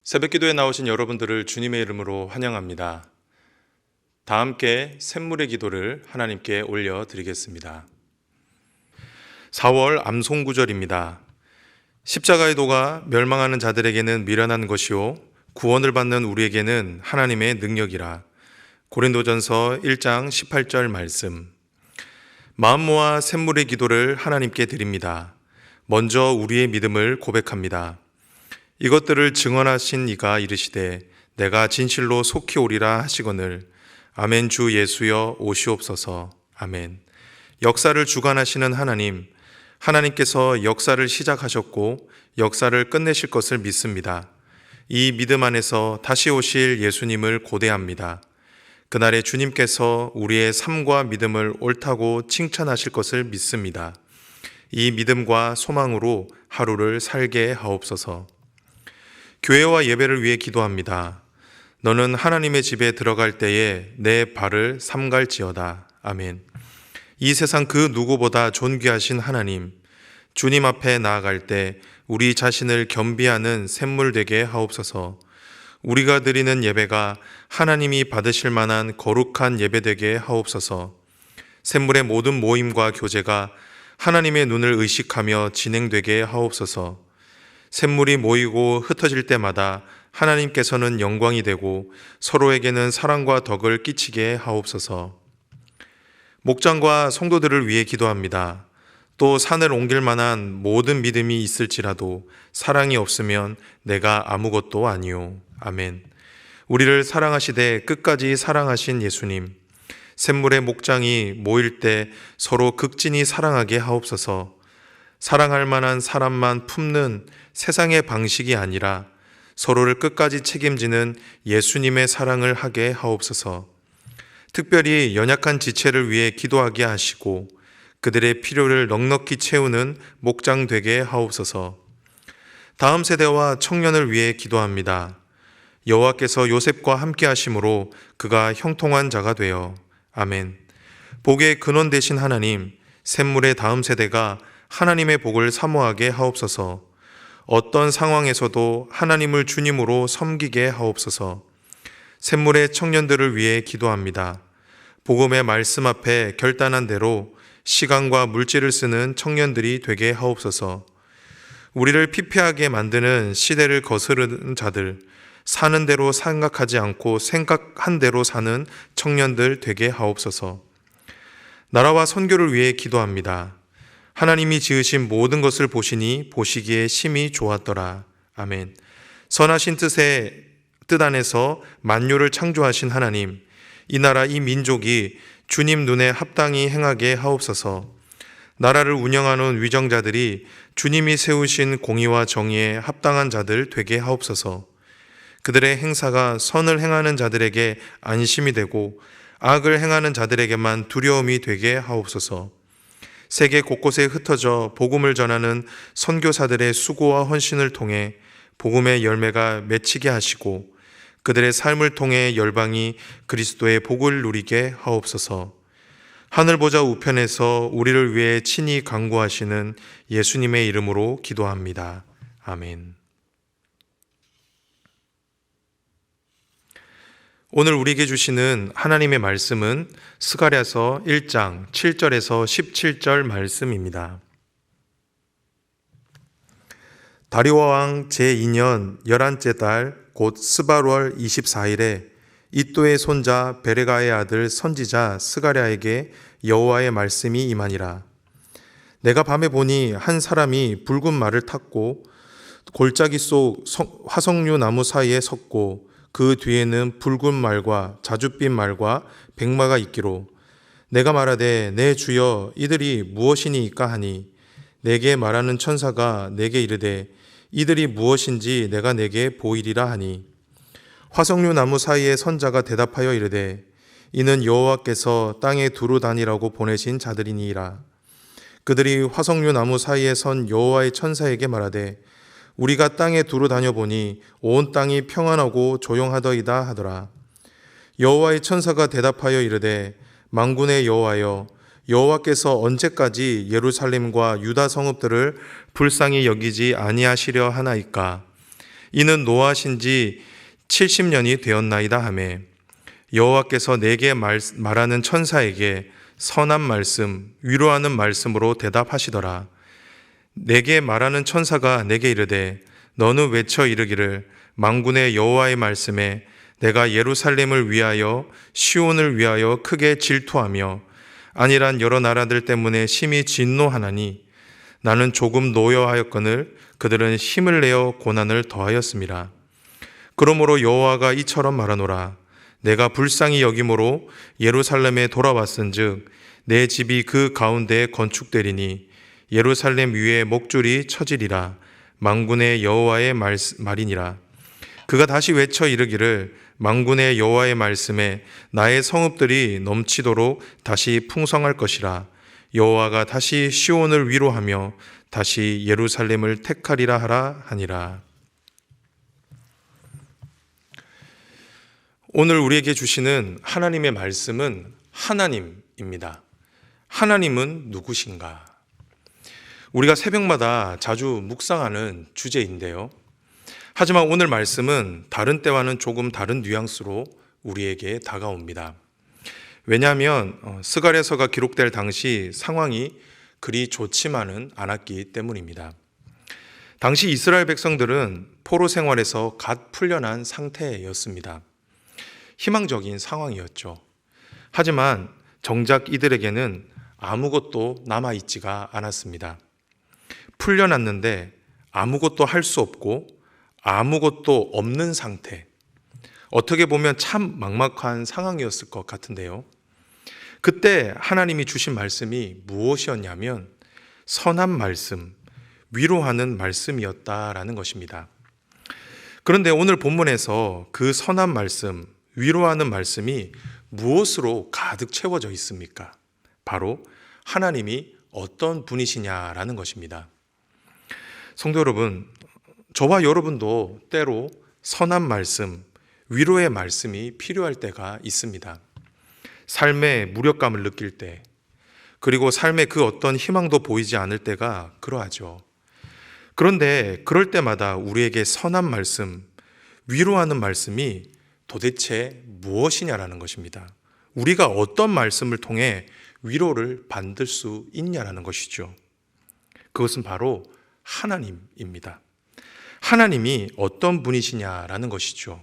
새벽기도에 나오신 여러분들을 주님의 이름으로 환영합니다. 다 함께 샘물의 기도를 하나님께 올려드리겠습니다. 4월 암송구절입니다. 십자가의 도가 멸망하는 자들에게는 미련한 것이요 구원을 받는 우리에게는 하나님의 능력이라. 고린도전서 1장 18절 말씀. 마음 모아 샘물의 기도를 하나님께 드립니다. 먼저 우리의 믿음을 고백합니다. 이것들을 증언하신 이가 이르시되 내가 진실로 속히 오리라 하시거늘 아멘. 주 예수여 오시옵소서. 아멘. 역사를 주관하시는 하나님께서 역사를 시작하셨고 역사를 끝내실 것을 믿습니다. 이 믿음 안에서 다시 오실 예수님을 고대합니다. 그날에 주님께서 우리의 삶과 믿음을 옳다고 칭찬하실 것을 믿습니다. 이 믿음과 소망으로 하루를 살게 하옵소서. 교회와 예배를 위해 기도합니다. 너는 하나님의 집에 들어갈 때에 내 발을 삼갈지어다. 아멘. 이 세상 그 누구보다 존귀하신 하나님, 주님 앞에 나아갈 때 우리 자신을 겸비하는 샘물 되게 하옵소서. 우리가 드리는 예배가 하나님이 받으실 만한 거룩한 예배 되게 하옵소서. 샘물의 모든 모임과 교제가 하나님의 눈을 의식하며 진행되게 하옵소서. 샘물이 모이고 흩어질 때마다 하나님께서는 영광이 되고 서로에게는 사랑과 덕을 끼치게 하옵소서. 목장과 성도들을 위해 기도합니다. 또 산을 옮길 만한 모든 믿음이 있을지라도 사랑이 없으면 내가 아무것도 아니요. 아멘. 우리를 사랑하시되 끝까지 사랑하신 예수님, 샘물의 목장이 모일 때 서로 극진히 사랑하게 하옵소서. 사랑할 만한 사람만 품는 세상의 방식이 아니라 서로를 끝까지 책임지는 예수님의 사랑을 하게 하옵소서. 특별히 연약한 지체를 위해 기도하게 하시고 그들의 필요를 넉넉히 채우는 목장 되게 하옵소서. 다음 세대와 청년을 위해 기도합니다. 여호와께서 요셉과 함께 하심으로 그가 형통한 자가 되어. 아멘. 복의 근원 되신 하나님, 샘물의 다음 세대가 하나님의 복을 사모하게 하옵소서. 어떤 상황에서도 하나님을 주님으로 섬기게 하옵소서. 샘물의 청년들을 위해 기도합니다. 복음의 말씀 앞에 결단한 대로 시간과 물질을 쓰는 청년들이 되게 하옵소서. 우리를 피폐하게 만드는 시대를 거스르는 자들, 사는 대로 생각하지 않고 생각한 대로 사는 청년들 되게 하옵소서. 나라와 선교를 위해 기도합니다. 하나님이 지으신 모든 것을 보시니 보시기에 심히 좋았더라. 아멘. 선하신 뜻 안에서 만유를 창조하신 하나님, 이 나라 이 민족이 주님 눈에 합당히 행하게 하옵소서. 나라를 운영하는 위정자들이 주님이 세우신 공의와 정의에 합당한 자들 되게 하옵소서. 그들의 행사가 선을 행하는 자들에게 안심이 되고 악을 행하는 자들에게만 두려움이 되게 하옵소서. 세계 곳곳에 흩어져 복음을 전하는 선교사들의 수고와 헌신을 통해 복음의 열매가 맺히게 하시고 그들의 삶을 통해 열방이 그리스도의 복을 누리게 하옵소서. 하늘 보좌 우편에서 우리를 위해 친히 간구하시는 예수님의 이름으로 기도합니다. 아멘. 오늘 우리에게 주시는 하나님의 말씀은 스가랴서 1장 7절에서 17절 말씀입니다. 다리오 왕 제2년 11째 달 곧 스바월 24일에 이또의 손자 베레가의 아들 선지자 스가랴에게 여호와의 말씀이 임하니라. 내가 밤에 보니 한 사람이 붉은 말을 탔고 골짜기 속 화석류 나무 사이에 섰고 그 뒤에는 붉은 말과 자줏빛 말과 백마가 있기로 내가 말하되 내 주여 이들이 무엇이니이까 하니 내게 말하는 천사가 내게 이르되 이들이 무엇인지 내가 내게 보이리라 하니 화석류 나무 사이에 선 자가 대답하여 이르되 이는 여호와께서 땅에 두루 다니라고 보내신 자들이니이라. 그들이 화석류 나무 사이에 선 여호와의 천사에게 말하되 우리가 땅에 두루 다녀보니 온 땅이 평안하고 조용하더이다 하더라. 여호와의 천사가 대답하여 이르되 만군의 여호와여 여호와께서 언제까지 예루살렘과 유다 성읍들을 불쌍히 여기지 아니하시려 하나이까. 이는 노하신 지 70년이 되었나이다 하매 여호와께서 내게 말하는 천사에게 선한 말씀, 위로하는 말씀으로 대답하시더라. 내게 말하는 천사가 내게 이르되 너는 외쳐 이르기를 만군의 여호와의 말씀에 내가 예루살렘을 위하여 시온을 위하여 크게 질투하며 아니란 여러 나라들 때문에 심히 진노하나니 나는 조금 노여하였거늘 그들은 힘을 내어 고난을 더하였음이라. 그러므로 여호와가 이처럼 말하노라. 내가 불쌍히 여김으로 예루살렘에 돌아왔은즉 내 집이 그 가운데에 건축되리니 예루살렘 위에 목줄이 쳐지리라. 만군의 여호와의 말이니라. 그가 다시 외쳐 이르기를 만군의 여호와의 말씀에 나의 성읍들이 넘치도록 다시 풍성할 것이라. 여호와가 다시 시온을 위로하며 다시 예루살렘을 택하리라 하라 하니라. 오늘 우리에게 주시는 하나님의 말씀은 하나님입니다. 하나님은 누구신가? 우리가 새벽마다 자주 묵상하는 주제인데요. 하지만 오늘 말씀은 다른 때와는 조금 다른 뉘앙스로 우리에게 다가옵니다. 왜냐하면 스가랴서가 기록될 당시 상황이 그리 좋지만은 않았기 때문입니다. 당시 이스라엘 백성들은 포로 생활에서 갓 풀려난 상태였습니다. 희망적인 상황이었죠. 하지만 정작 이들에게는 아무것도 남아있지가 않았습니다. 풀려났는데 아무것도 할 수 없고 아무것도 없는 상태. 어떻게 보면 참 막막한 상황이었을 것 같은데요. 그때 하나님이 주신 말씀이 무엇이었냐면 선한 말씀, 위로하는 말씀이었다라는 것입니다. 그런데 오늘 본문에서 그 선한 말씀, 위로하는 말씀이 무엇으로 가득 채워져 있습니까? 바로 하나님이 어떤 분이시냐라는 것입니다. 성도 여러분, 저와 여러분도 때로 선한 말씀, 위로의 말씀이 필요할 때가 있습니다. 삶의 무력감을 느낄 때, 그리고 삶의 그 어떤 희망도 보이지 않을 때가 그러하죠. 그런데 그럴 때마다 우리에게 선한 말씀, 위로하는 말씀이 도대체 무엇이냐라는 것입니다. 우리가 어떤 말씀을 통해 위로를 받을 수 있냐라는 것이죠. 그것은 바로 하나님입니다. 하나님이 어떤 분이시냐라는 것이죠.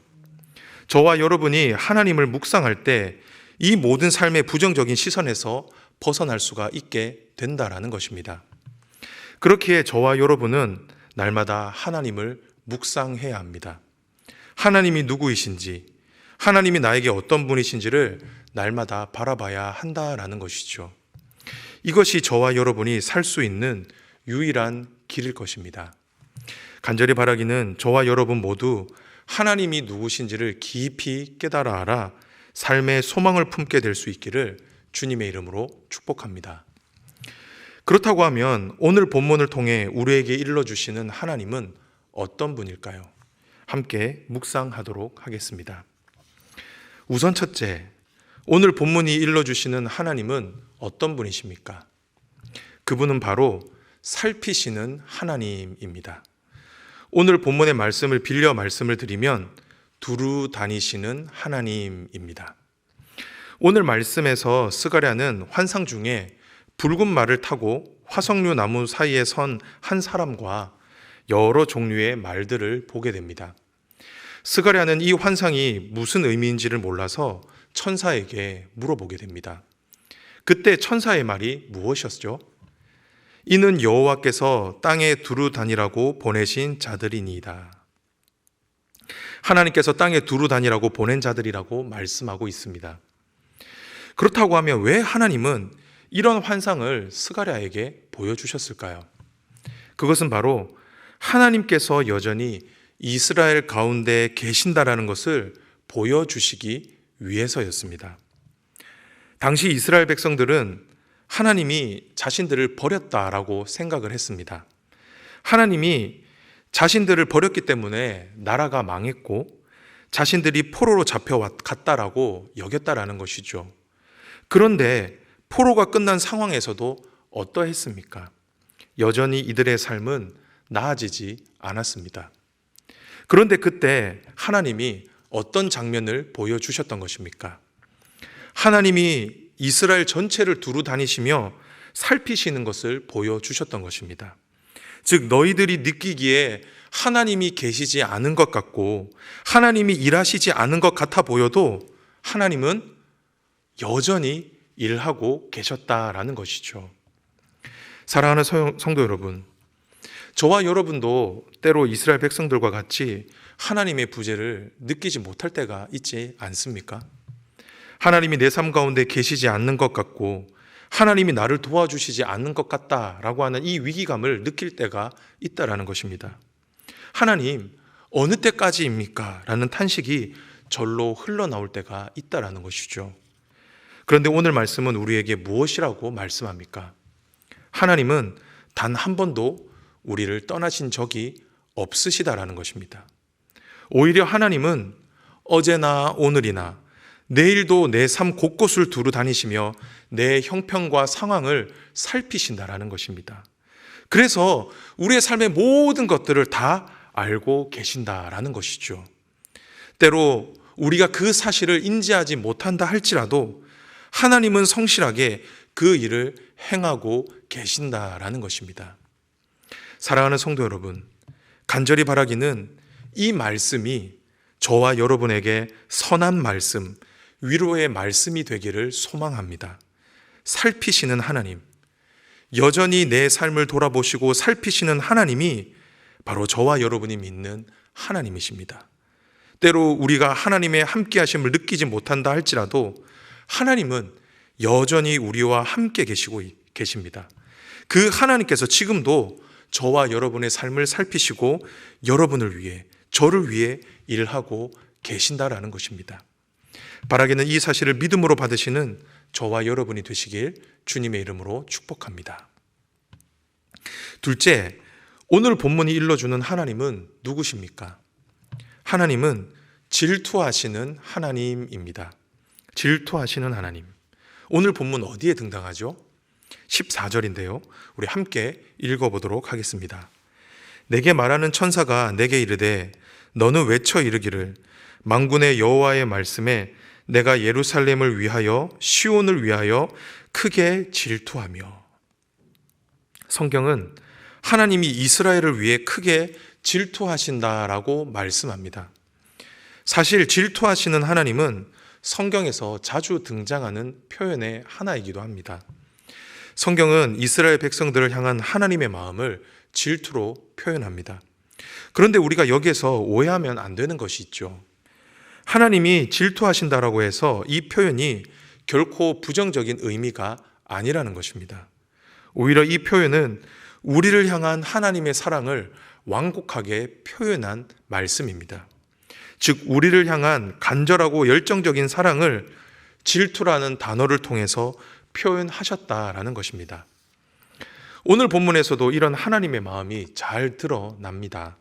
저와 여러분이 하나님을 묵상할 때 이 모든 삶의 부정적인 시선에서 벗어날 수가 있게 된다라는 것입니다. 그렇기에 저와 여러분은 날마다 하나님을 묵상해야 합니다. 하나님이 누구이신지, 하나님이 나에게 어떤 분이신지를 날마다 바라봐야 한다라는 것이죠. 이것이 저와 여러분이 살 수 있는 유일한 길일 것입니다. 간절히 바라기는 저와 여러분 모두 하나님이 누구신지를 깊이 깨달아 알아 삶의 소망을 품게 될 수 있기를 주님의 이름으로 축복합니다. 그렇다고 하면 오늘 본문을 통해 우리에게 일러주시는 하나님은 어떤 분일까요? 함께 묵상하도록 하겠습니다. 우선 첫째, 오늘 본문이 일러주시는 하나님은 어떤 분이십니까? 그분은 바로 살피시는 하나님입니다. 오늘 본문의 말씀을 빌려 말씀을 드리면 두루 다니시는 하나님입니다. 오늘 말씀에서 스가랴는 환상 중에 붉은 말을 타고 화석류 나무 사이에 선 한 사람과 여러 종류의 말들을 보게 됩니다. 스가랴는 이 환상이 무슨 의미인지를 몰라서 천사에게 물어보게 됩니다. 그때 천사의 말이 무엇이었죠? 이는 여호와께서 땅에 두루 다니라고 보내신 자들이니이다. 하나님께서 땅에 두루 다니라고 보낸 자들이라고 말씀하고 있습니다. 그렇다고 하면 왜 하나님은 이런 환상을 스가랴에게 보여주셨을까요? 그것은 바로 하나님께서 여전히 이스라엘 가운데 계신다라는 것을 보여주시기 위해서였습니다. 당시 이스라엘 백성들은 하나님이 자신들을 버렸다라고 생각을 했습니다. 하나님이 자신들을 버렸기 때문에 나라가 망했고 자신들이 포로로 잡혀갔다라고 여겼다라는 것이죠. 그런데 포로가 끝난 상황에서도 어떠했습니까? 여전히 이들의 삶은 나아지지 않았습니다. 그런데 그때 하나님이 어떤 장면을 보여주셨던 것입니까? 하나님이 이스라엘 전체를 두루 다니시며 살피시는 것을 보여주셨던 것입니다. 즉 너희들이 느끼기에 하나님이 계시지 않은 것 같고 하나님이 일하시지 않은 것 같아 보여도 하나님은 여전히 일하고 계셨다라는 것이죠. 사랑하는 성도 여러분, 저와 여러분도 때로 이스라엘 백성들과 같이 하나님의 부재를 느끼지 못할 때가 있지 않습니까? 하나님이 내 삶 가운데 계시지 않는 것 같고 하나님이 나를 도와주시지 않는 것 같다라고 하는 이 위기감을 느낄 때가 있다라는 것입니다. 하나님, 어느 때까지입니까? 라는 탄식이 절로 흘러나올 때가 있다라는 것이죠. 그런데 오늘 말씀은 우리에게 무엇이라고 말씀합니까? 하나님은 단 한 번도 우리를 떠나신 적이 없으시다라는 것입니다. 오히려 하나님은 어제나 오늘이나 내일도 내 삶 곳곳을 두루 다니시며 내 형편과 상황을 살피신다라는 것입니다. 그래서 우리의 삶의 모든 것들을 다 알고 계신다라는 것이죠. 때로 우리가 그 사실을 인지하지 못한다 할지라도 하나님은 성실하게 그 일을 행하고 계신다라는 것입니다. 사랑하는 성도 여러분, 간절히 바라기는 이 말씀이 저와 여러분에게 선한 말씀, 위로의 말씀이 되기를 소망합니다. 살피시는 하나님, 여전히 내 삶을 돌아보시고 살피시는 하나님이 바로 저와 여러분이 믿는 하나님이십니다. 때로 우리가 하나님의 함께하심을 느끼지 못한다 할지라도 하나님은 여전히 우리와 함께 계시고 계십니다. 그 하나님께서 지금도 저와 여러분의 삶을 살피시고 여러분을 위해, 저를 위해 일하고 계신다라는 것입니다. 바라기는 이 사실을 믿음으로 받으시는 저와 여러분이 되시길 주님의 이름으로 축복합니다. 둘째, 오늘 본문이 일러주는 하나님은 누구십니까? 하나님은 질투하시는 하나님입니다. 질투하시는 하나님. 오늘 본문 어디에 등장하죠? 14절인데요. 우리 함께 읽어보도록 하겠습니다. 내게 말하는 천사가 내게 이르되 너는 외쳐 이르기를 만군의 여호와의 말씀에 내가 예루살렘을 위하여 시온을 위하여 크게 질투하며. 성경은 하나님이 이스라엘을 위해 크게 질투하신다라고 말씀합니다. 사실 질투하시는 하나님은 성경에서 자주 등장하는 표현의 하나이기도 합니다. 성경은 이스라엘 백성들을 향한 하나님의 마음을 질투로 표현합니다. 그런데 우리가 여기에서 오해하면 안 되는 것이 있죠. 하나님이 질투하신다라고 해서 이 표현이 결코 부정적인 의미가 아니라는 것입니다. 오히려 이 표현은 우리를 향한 하나님의 사랑을 완곡하게 표현한 말씀입니다. 즉 우리를 향한 간절하고 열정적인 사랑을 질투라는 단어를 통해서 표현하셨다라는 것입니다. 오늘 본문에서도 이런 하나님의 마음이 잘 드러납니다.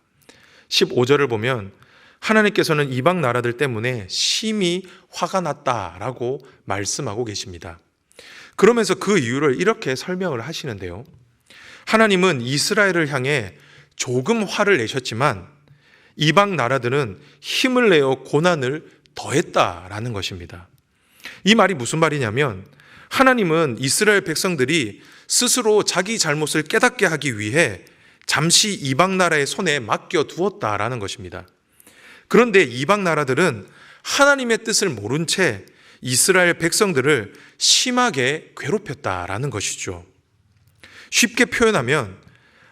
15절을 보면 하나님께서는 이방 나라들 때문에 심히 화가 났다라고 말씀하고 계십니다. 그러면서 그 이유를 이렇게 설명을 하시는데요. 하나님은 이스라엘을 향해 조금 화를 내셨지만 이방 나라들은 힘을 내어 고난을 더했다라는 것입니다. 이 말이 무슨 말이냐면 하나님은 이스라엘 백성들이 스스로 자기 잘못을 깨닫게 하기 위해 잠시 이방 나라의 손에 맡겨두었다라는 것입니다. 그런데 이방 나라들은 하나님의 뜻을 모른 채 이스라엘 백성들을 심하게 괴롭혔다라는 것이죠. 쉽게 표현하면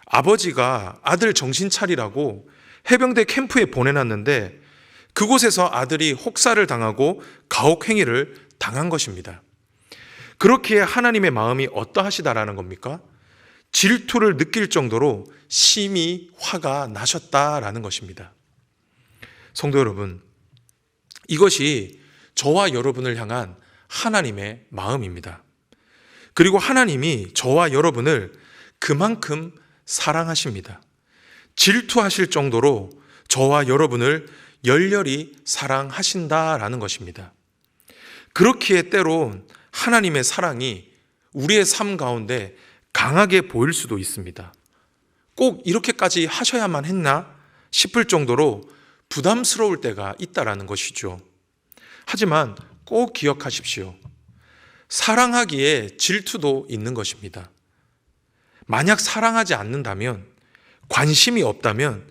아버지가 아들 정신 차리라고 해병대 캠프에 보내놨는데 그곳에서 아들이 혹사를 당하고 가혹행위를 당한 것입니다. 그렇기에 하나님의 마음이 어떠하시다라는 겁니까? 질투를 느낄 정도로 심히 화가 나셨다라는 것입니다. 성도 여러분, 이것이 저와 여러분을 향한 하나님의 마음입니다. 그리고 하나님이 저와 여러분을 그만큼 사랑하십니다. 질투하실 정도로 저와 여러분을 열렬히 사랑하신다라는 것입니다. 그렇기에 때론 하나님의 사랑이 우리의 삶 가운데 강하게 보일 수도 있습니다. 꼭 이렇게까지 하셔야만 했나 싶을 정도로 부담스러울 때가 있다라는 것이죠. 하지만 꼭 기억하십시오. 사랑하기에 질투도 있는 것입니다. 만약 사랑하지 않는다면, 관심이 없다면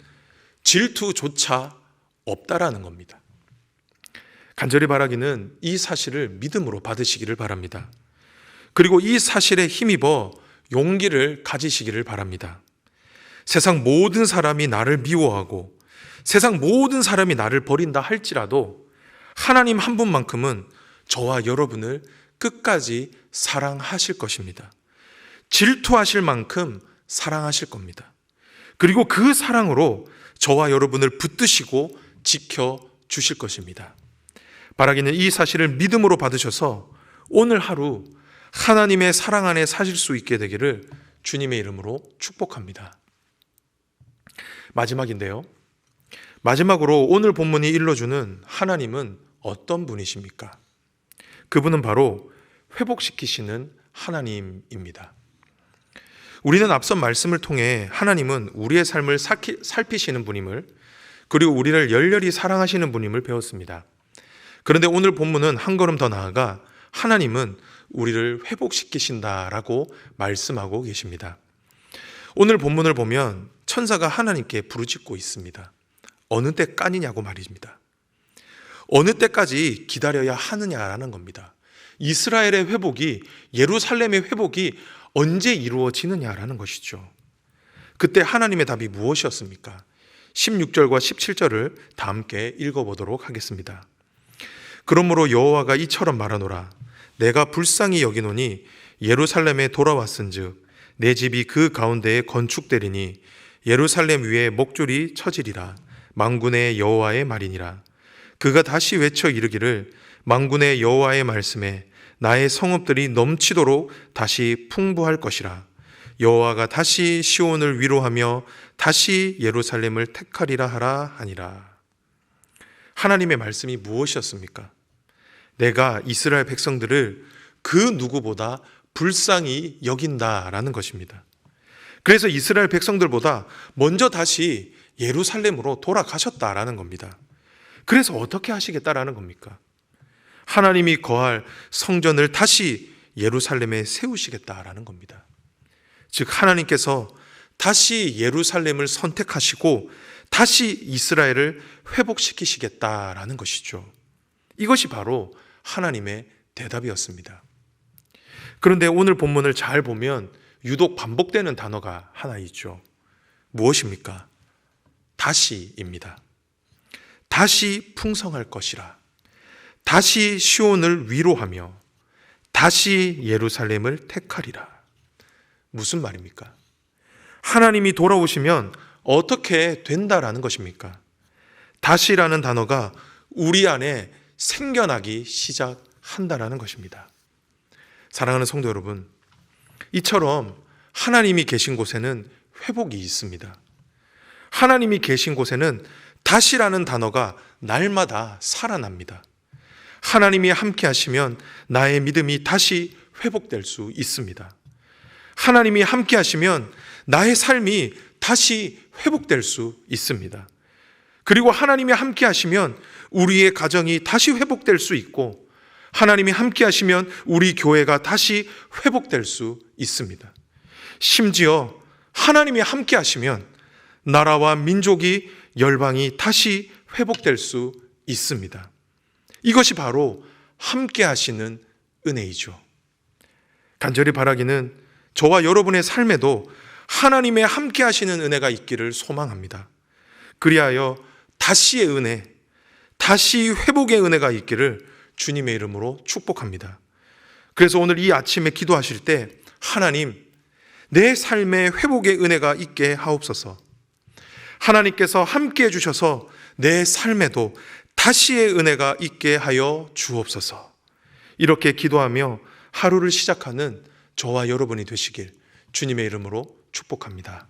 질투조차 없다라는 겁니다. 간절히 바라기는 이 사실을 믿음으로 받으시기를 바랍니다. 그리고 이 사실에 힘입어 용기를 가지시기를 바랍니다. 세상 모든 사람이 나를 미워하고 세상 모든 사람이 나를 버린다 할지라도 하나님 한 분만큼은 저와 여러분을 끝까지 사랑하실 것입니다. 질투하실 만큼 사랑하실 겁니다. 그리고 그 사랑으로 저와 여러분을 붙드시고 지켜주실 것입니다. 바라기는 이 사실을 믿음으로 받으셔서 오늘 하루 하나님의 사랑 안에 사실 수 있게 되기를 주님의 이름으로 축복합니다. 마지막인데요. 마지막으로 오늘 본문이 일러주는 하나님은 어떤 분이십니까? 그분은 바로 회복시키시는 하나님입니다. 우리는 앞선 말씀을 통해 하나님은 우리의 삶을 살피시는 분임을, 그리고 우리를 열렬히 사랑하시는 분임을 배웠습니다. 그런데 오늘 본문은 한 걸음 더 나아가 하나님은 우리를 회복시키신다라고 말씀하고 계십니다. 오늘 본문을 보면 천사가 하나님께 부르짖고 있습니다. 어느 때까지냐고 말입니다. 어느 때까지 기다려야 하느냐라는 겁니다. 이스라엘의 회복이, 예루살렘의 회복이 언제 이루어지느냐라는 것이죠. 그때 하나님의 답이 무엇이었습니까? 16절과 17절을 다 함께 읽어보도록 하겠습니다. 그러므로 여호와가 이처럼 말하노라. 내가 불쌍히 여기노니 예루살렘에 돌아왔은즉 내 집이 그 가운데에 건축되리니 예루살렘 위에 목줄이 쳐지리라. 만군의 여호와의 말이니라. 그가 다시 외쳐 이르기를 만군의 여호와의 말씀에 나의 성읍들이 넘치도록 다시 풍부할 것이라. 여호와가 다시 시온을 위로하며 다시 예루살렘을 택하리라 하라 하니라. 하나님의 말씀이 무엇이었습니까? 내가 이스라엘 백성들을 그 누구보다 불쌍히 여긴다라는 것입니다. 그래서 이스라엘 백성들보다 먼저 다시 예루살렘으로 돌아가셨다라는 겁니다. 그래서 어떻게 하시겠다라는 겁니까? 하나님이 거할 성전을 다시 예루살렘에 세우시겠다라는 겁니다. 즉 하나님께서 다시 예루살렘을 선택하시고 다시 이스라엘을 회복시키시겠다라는 것이죠. 이것이 바로 하나님의 대답이었습니다. 그런데 오늘 본문을 잘 보면 유독 반복되는 단어가 하나 있죠. 무엇입니까? 다시입니다. 다시 풍성할 것이라. 다시 시온을 위로하며 다시 예루살렘을 택하리라. 무슨 말입니까? 하나님이 돌아오시면 어떻게 된다라는 것입니까? 다시라는 단어가 우리 안에 생겨나기 시작한다라는 것입니다. 사랑하는 성도 여러분, 이처럼 하나님이 계신 곳에는 회복이 있습니다. 하나님이 계신 곳에는 다시라는 단어가 날마다 살아납니다. 하나님이 함께 하시면 나의 믿음이 다시 회복될 수 있습니다. 하나님이 함께 하시면 나의 삶이 다시 회복될 수 있습니다. 그리고 하나님이 함께 하시면 우리의 가정이 다시 회복될 수 있고, 하나님이 함께 하시면 우리 교회가 다시 회복될 수 있습니다. 심지어 하나님이 함께 하시면 나라와 민족이, 열방이 다시 회복될 수 있습니다. 이것이 바로 함께 하시는 은혜이죠. 간절히 바라기는 저와 여러분의 삶에도 하나님의 함께 하시는 은혜가 있기를 소망합니다. 그리하여 다시의 은혜, 다시 회복의 은혜가 있기를 주님의 이름으로 축복합니다. 그래서 오늘 이 아침에 기도하실 때 하나님, 내 삶에 회복의 은혜가 있게 하옵소서. 하나님께서 함께 해주셔서 내 삶에도 다시의 은혜가 있게 하여 주옵소서. 이렇게 기도하며 하루를 시작하는 저와 여러분이 되시길 주님의 이름으로 축복합니다.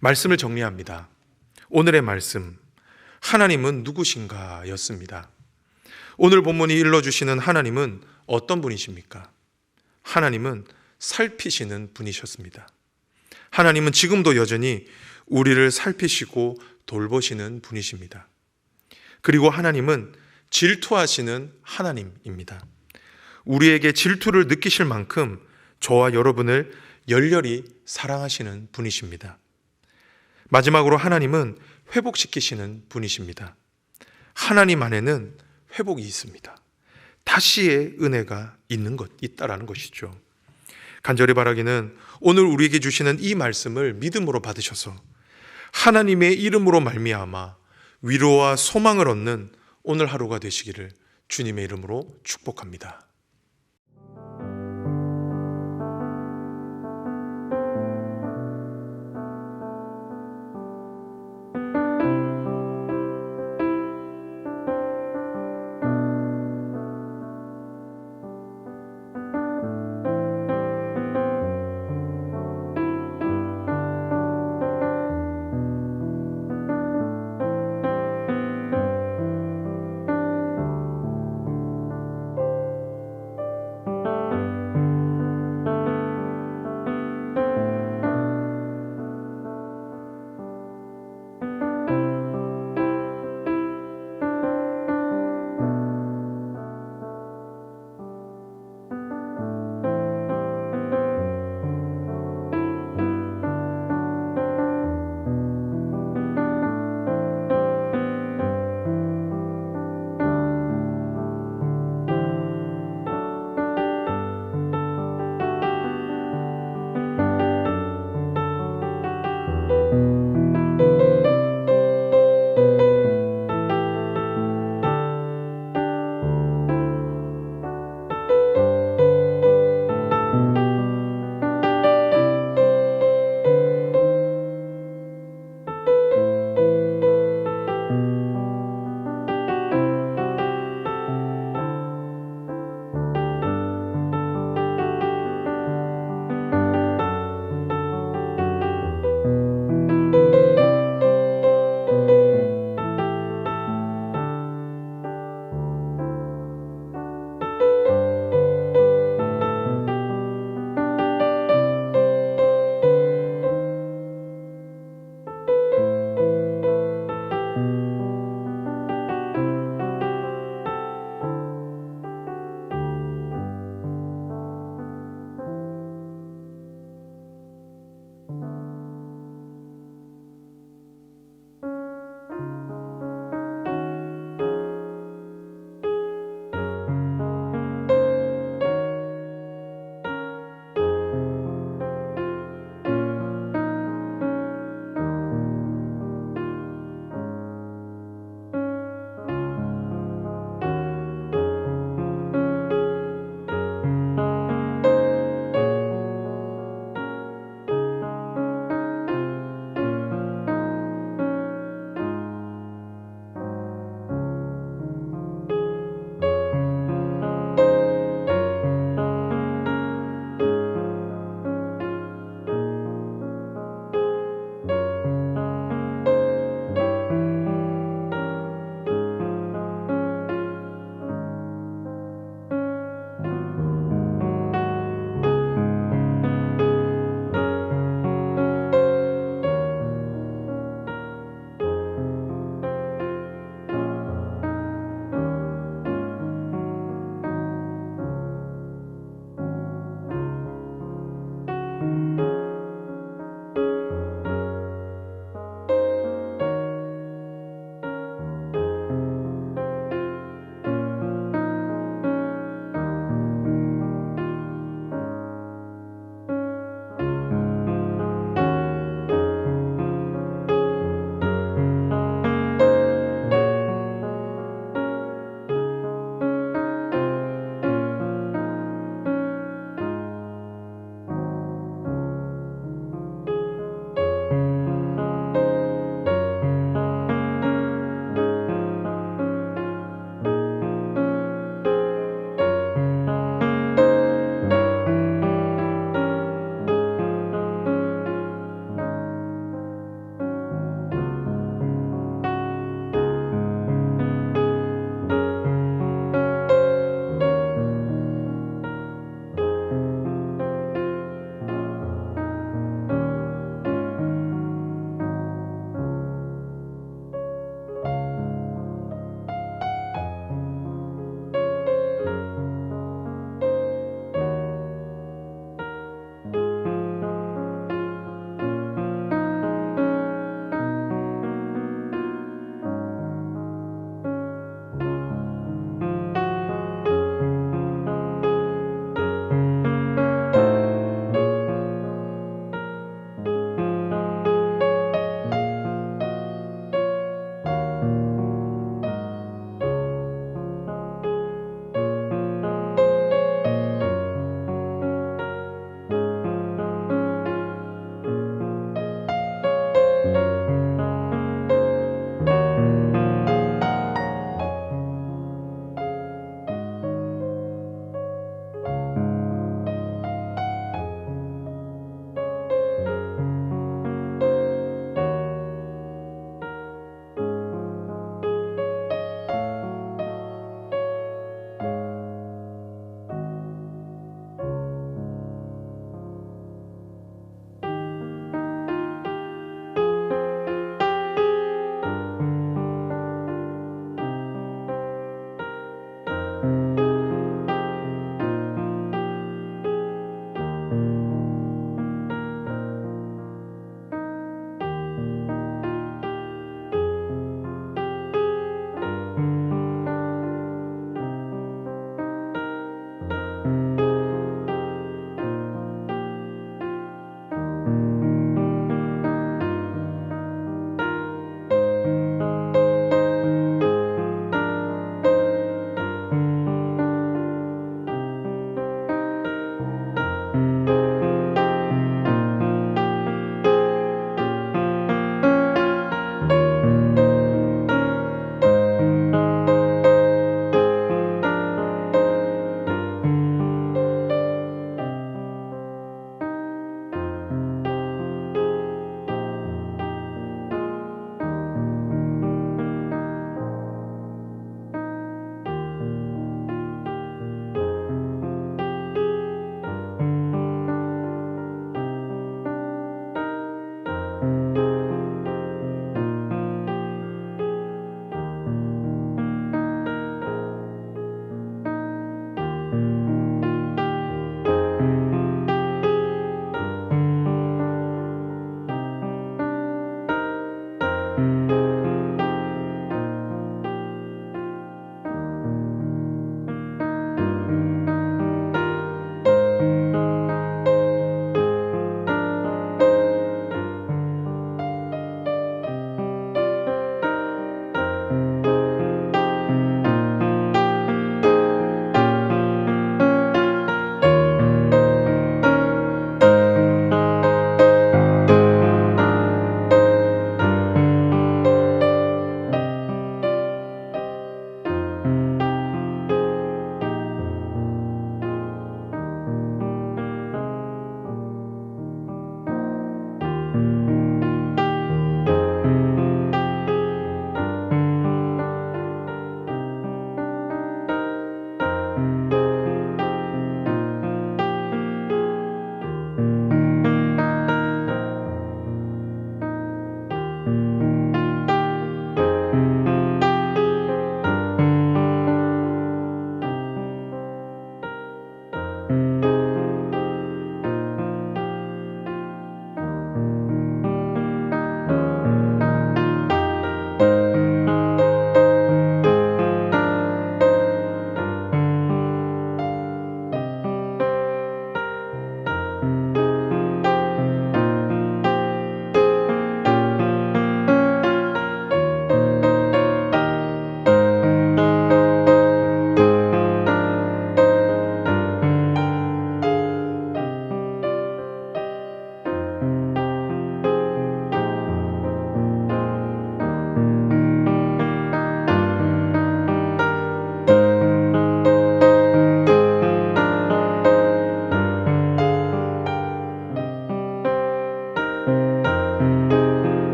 말씀을 정리합니다. 오늘의 말씀, 하나님은 누구신가 였습니다. 오늘 본문이 일러주시는 하나님은 어떤 분이십니까? 하나님은 살피시는 분이셨습니다. 하나님은 지금도 여전히 우리를 살피시고 돌보시는 분이십니다. 그리고 하나님은 질투하시는 하나님입니다. 우리에게 질투를 느끼실 만큼 저와 여러분을 열렬히 사랑하시는 분이십니다. 마지막으로 하나님은 회복시키시는 분이십니다. 하나님 안에는 회복이 있습니다. 다시의 은혜가 있다라는 것이죠. 간절히 바라기는 오늘 우리에게 주시는 이 말씀을 믿음으로 받으셔서 하나님의 이름으로 말미암아 위로와 소망을 얻는 오늘 하루가 되시기를 주님의 이름으로 축복합니다.